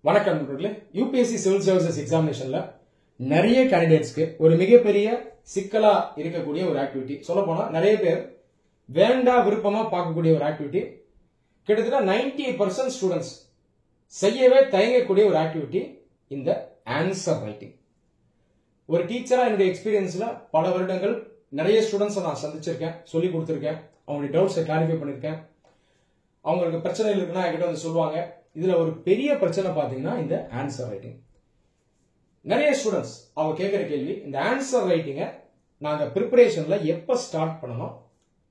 வணக்கம் நண்பர்களே. UPSC civil services எக்ஸாமினேஷன்ல நிறைய கேண்டிடேட்ஸ்க்கு ஒரு மிகப்பெரிய சிக்கலா இருக்கக்கூடிய ஒரு ஆக்டிவிட்டி, சொல்ல போனா நிறைய பேர் வேண்டா விருப்பமா பார்க்கக்கூடிய ஒரு ஆக்டிவிட்டி, கிட்டத்தட்ட 90% ஸ்டூடெண்ட்ஸ் செய்யவே தயங்கக்கூடிய ஒரு ஆக்டிவிட்டி இந்த ஆன்சர் ரைட்டிங். ஒரு டீச்சரா என்னுடைய எக்ஸ்பீரியன்ஸ்ல பல வருடங்கள் நிறைய ஸ்டூடெண்ட்ஸை நான் சந்திச்சிருக்கேன், சொல்லி கொடுத்துருக்கேன், அவங்களுடைய டவுட்ஸை கிளாரிஃபை பண்ணிருக்கேன். அவங்களுக்கு பிரச்சனை இருக்குன்னா என்கிட்ட வந்து சொல்லுவாங்க. இதுல ஒரு பெரிய பிரச்சனை பாத்தீங்கன்னா இந்த ஆன்சர் ரைட்டிங். நிறைய ஸ்டூடெண்ட்ஸ் அவங்க கேட்கிற கேள்வி, இந்த ஆன்சர் ரைட்டிங்கை நாங்க ப்ரிப்பரேஷன்ல எப்ப ஸ்டார்ட் பண்ணணும்,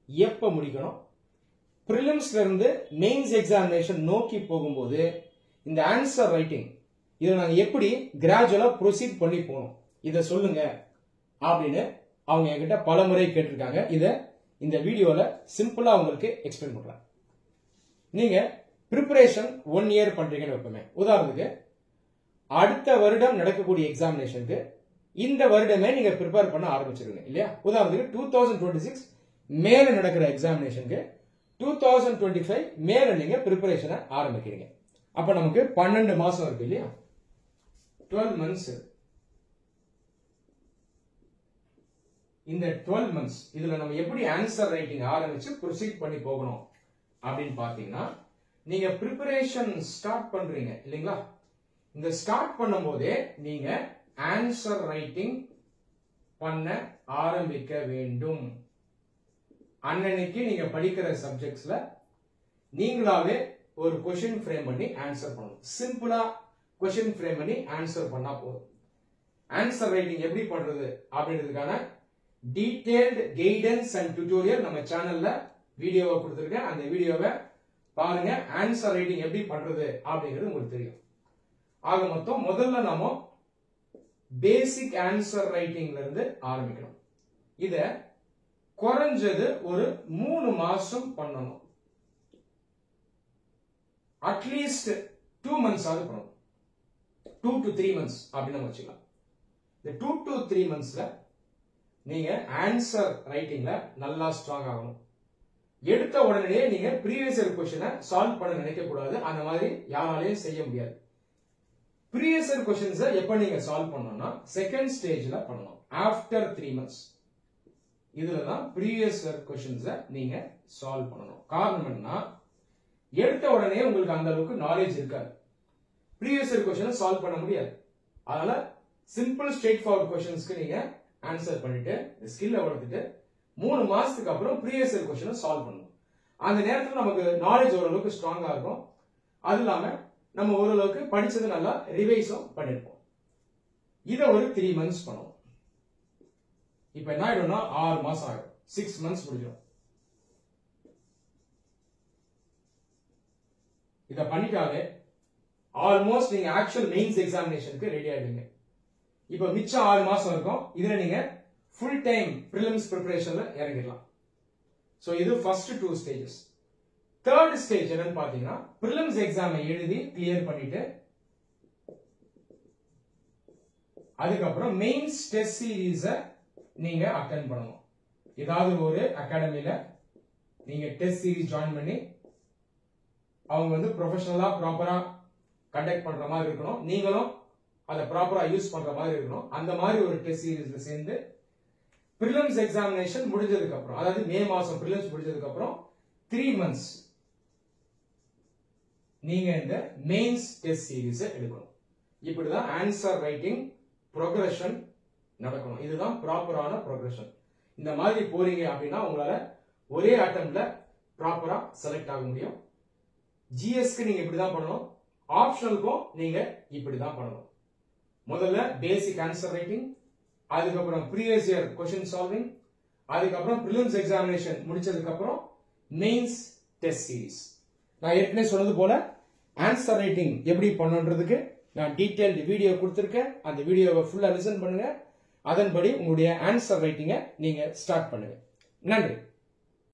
எப்ப முடிக்கணும், பிரிலிம்ஸ்ல இருந்து மெயின்ஸ் எக்ஸாமினேஷன் நோக்கி போகும்போது இந்த ஆன்சர் ரைட்டிங் இதை நாங்க எப்படி கிராஜுவலா ப்ரொசீட் பண்ணி போகணும், இதை சொல்லுங்க அப்படின்னு அவங்க என்கிட்ட பல முறை கேட்டிருக்காங்க. இதை இந்த வீடியோல சிம்பிளா அவங்களுக்கு எக்ஸ்பிளைன் பண்றேன். நீங்க ப்ரிப்பரேஷன் 1 இயர் பண்றீங்கன்னு வைப்போமே. உதாரணத்துக்கு அடுத்த வருடம் நடக்கக்கூடிய எக்ஸாமினேஷனுக்கு இந்த வருடமே நீங்க ப்ரிப்பேர் பண்ண ஆரம்பிச்சிருங்க இல்லையா? உதாரணத்துக்கு 2026 மேல நடக்கிற எக்ஸாமினேஷனுக்கு 2025 மேல நீங்க ப்ரிப்பரேஷனை ஆரம்பிக்கிறீங்க. அப்ப நமக்கு 12 மாசம் இருக்கு இல்லையா? 12 months. இந்த 12 months இதுல நம்ம எப்படி ஆன்சர் ரைட்டிங் ஆரம்பிச்சு ப்ரொசீட் பண்ணி போகணும் அப்படின்னு பாத்தீங்கன்னா, நீங்க ப்ரிப்பரேஷன் ஸ்டார்ட் பண்றீங்க இல்லைங்களா? இந்த ஸ்டார்ட் பண்ணும் போதே நீங்க ஆன்சர் ரைட்டிங் பண்ண ஆரம்பிக்க வேண்டும். அன்னைக்கு நீங்க படிக்கிற சப்ஜெக்ட்ஸ்ல நீங்களாவே ஒரு கொஸ்டின் ஃப்ரேம் பண்ணி ஆன்சர் பண்ணணும். சிம்பிளா கொஸ்டின் ஃப்ரேம் பண்ணி ஆன்சர் பண்ணா போதும். ஆன்சர் ரைட்டிங் எப்படி பண்றது அப்படின்றதுக்கான டீடைல்டு கைடன்ஸ் அண்ட் டியூட்டோரியல் நம்ம சேனல்ல வீடியோவை கொடுத்திருக்கேன். அந்த வீடியோவை பாருங்க. ஆன்சர் ரைட்டிங் எப்படி பண்றது அப்படிங்கிறது உங்களுக்கு தெரியும். ஆக மொத்தம் முதல்ல நாம பேசிக் ஆன்சர் ரைட்டிங்ல இருந்து ஆரம்பிக்கணும். இத குறைஞ்சது ஒரு 3 மாசம் பண்ணணும். அட்லீஸ்ட் 2 months ஆகுது பண்ணணும். 2 to 3 months அப்படின்னு வச்சுக்கலாம். இந்த 2 to 3 monthsல நீங்க ஆன்சர் ரைட்டிங்ல நல்லா ஸ்ட்ராங் ஆகணும். எடுத்த உடனே நீங்க ப்ரீவியஸ் இயர் கொஸ்டினை சால்வ் பண்ண நினைக்க கூடாது. அந்த மாதிரி யாராலையும் செய்ய முடியாது. ப்ரீவியஸ் இயர் கொஸ்டின்ஸை எப்ப நீங்க சால்வ் பண்ணணும்னா செகண்ட் ஸ்டேஜ்ல பண்ணணும். ஆஃப்டர் 3 months இதுலதான் ப்ரீவியஸ் இயர் கொஸ்டின்ஸை நீங்க சால்வ் பண்ணணும். காரணம் என்னன்னா, எடுத்த உடனே உங்களுக்கு அந்த அளவுக்கு நாலேஜ் இருக்காது, ப்ரீவியஸ் இயர் கொஸ்டினை சால்வ் பண்ண முடியாது. அதனால சிம்பிள் ஸ்ட்ரெயிட் ஃபார்வர்ட் கொஸ்டின்ஸ்க்கு நீங்க ஆன்சர் பண்ணிட்டு ஸ்கில்லை வளர்த்துட்டு 3 மாசத்துக்கு அப்புறம் ப்ரீவியஸ் இயர் கொஸ்டினை சால்வ் பண்ணணும். அந்த நேரத்தில் நமக்கு நாலேஜ் ஓரளவுக்கு ஸ்ட்ராங்கா இருக்கும். அது இல்லாம நம்ம ஓரளவுக்கு படிச்சது நல்லா ரிவைஸும் பண்ணிருப்போம். இதை ஒரு 3 months பண்ணுவோம். இப்ப என்ன ஆயிடும்னா 6 மாசம் ஆகும். 6 months முடிஞ்சிடும். இதை பண்ணிட்டாலே ஆல்மோஸ்ட் நீங்க ஆக்சுவல் மெயின்ஸ் எக்ஸாமினேஷனுக்கு ரெடி ஆயிடுவீங்க. இப்ப மிச்சம் 6 மாசம் இருக்கும். இதுல நீங்க ஃபுல் டைம் பிரிலிம்ஸ் ப்ரிப்பரேஷன்ல இறங்கிடலாம். சோ இது ஃபர்ஸ்ட் 2 stages. தேர்ட் ஸ்டேஜ் என்னன்னு பாத்தீங்கன்னா, பிரிலிம்ஸ் எக்ஸாமை எழுதி கிளியர் பண்ணிட்டு அதுக்கப்புறம் மெயின்ஸ் டெஸ்ட் சீரீஸை நீங்க அட்டெண்ட் பண்ணணும். ஏதாவது ஒரு அகாடமில நீங்க டெஸ்ட் சீரீஸ் ஜாயின் பண்ணி அவங்க வந்து ப்ரொஃபஷனலா ப்ராப்பரா கண்டக்ட் பண்ற மாதிரி இருக்கணும். நீங்களும் அதை ப்ராப்பரா யூஸ் பண்ற மாதிரி இருக்கணும். அந்த மாதிரி ஒரு டெஸ்ட் சீரீஸ்ல சேர்ந்து பிரிலிம்ஸ் எக்ஸாமினேஷன் முடிஞ்சதுக்கு அப்புறம், அதாவது மே மாசம் பிரிலிம்ஸ் முடிஞ்சதுக்கு அப்புறம் 3 months நீங்க இந்த மெயின்ஸ் டெஸ்ட் சீரீஸ் எடுக்கணும். இப்படிதான் ஆன்சர் ரைட்டிங் ப்ரோக்ரஷன் நடக்கணும். இதுதான் ப்ராப்பரான ப்ரோக்ரஷன். இந்த மாதிரி போறீங்க அப்படின்னா உங்களால ஒரே அட்டெம்ப்ட்ல ப்ராப்பரா செலக்ட் ஆக முடியும். ஜிஎஸ்க்கு நீங்க இப்படிதான் பண்ணணும். ஆப்ஷனலுக்கும் நீங்க இப்படிதான் பண்ணணும். முதல்ல பேசிக் ஆன்சர் ரைட்டிங், அதுக்கப்புறம் ப்ரீவியஸ் இயர் கொஸ்டின் சால்விங், அதுக்கப்புறம் பிரிலிம்ஸ் எக்ஸாமினேஷன் முடிச்சதுக்கு அப்புறம் மெயின்ஸ் டெஸ்ட் சீரீஸ். நான் ஏற்கனவே சொன்னது போல ஆன்சர் ரைட்டிங் எப்படி பண்ணணுன்றதுக்கு நான் டீடைல்டு வீடியோ கொடுத்திருக்கேன். அந்த வீடியோவை ஃபுல்லா லிசன் பண்ணுங்க. அதன்படி உங்களுடைய ஆன்சர் ரைட்டிங்கை நீங்க ஸ்டார்ட் பண்ணுங்க. நன்றி.